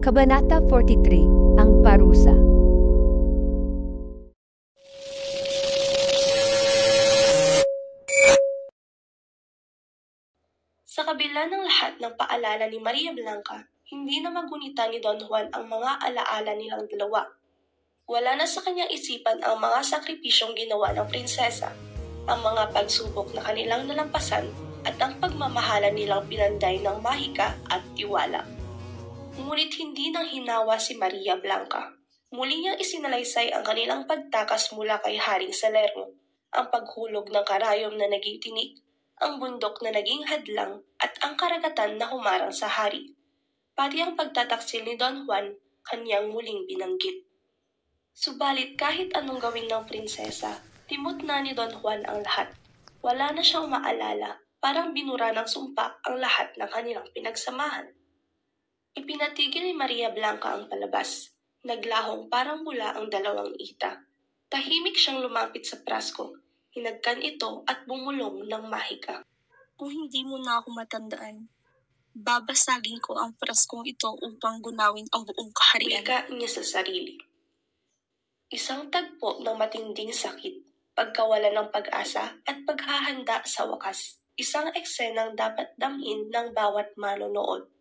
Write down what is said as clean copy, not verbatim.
Kabanata 43, Ang Parusa. Sa kabila ng lahat ng paalala ni Maria Blanca, hindi na magunita ni Don Juan ang mga alaala nilang dalawa. Wala na sa kanyang isipan ang mga sakripisyong ginawa ng prinsesa, ang mga pagsubok na kanilang nalampasan at ang pagmamahalan nilang pinanday ng mahika at tiwala. Ngunit hindi nang hinawa si Maria Blanca. Muli niyang isinalaysay ang kanilang pagtakas mula kay Haring Salerno, ang paghulog ng karayom na naging tinik, ang bundok na naging hadlang at ang karagatan na humarang sa hari. Pati ang pagtataksil ni Don Juan, kanyang muling binanggit. Subalit kahit anong gawin ng prinsesa, timot na ni Don Juan ang lahat. Wala na siyang maalala, parang binura ng sumpa ang lahat ng kanilang pinagsamahan. Ipinatigil ni Maria Blanca ang palabas. Naglahong parang bula ang dalawang ita. Tahimik siyang lumapit sa prasko, hinagkan ito at bumulong ng mahika. Kung hindi mo na ako matandaan, babasagin ko ang praskong ito upang gunawin ang buong kaharian. Wika niya sa sarili. Isang tagpo ng matinding sakit, pagkawala ng pag-asa at paghahanda sa wakas. Isang eksenang dapat damhin ng bawat manonood.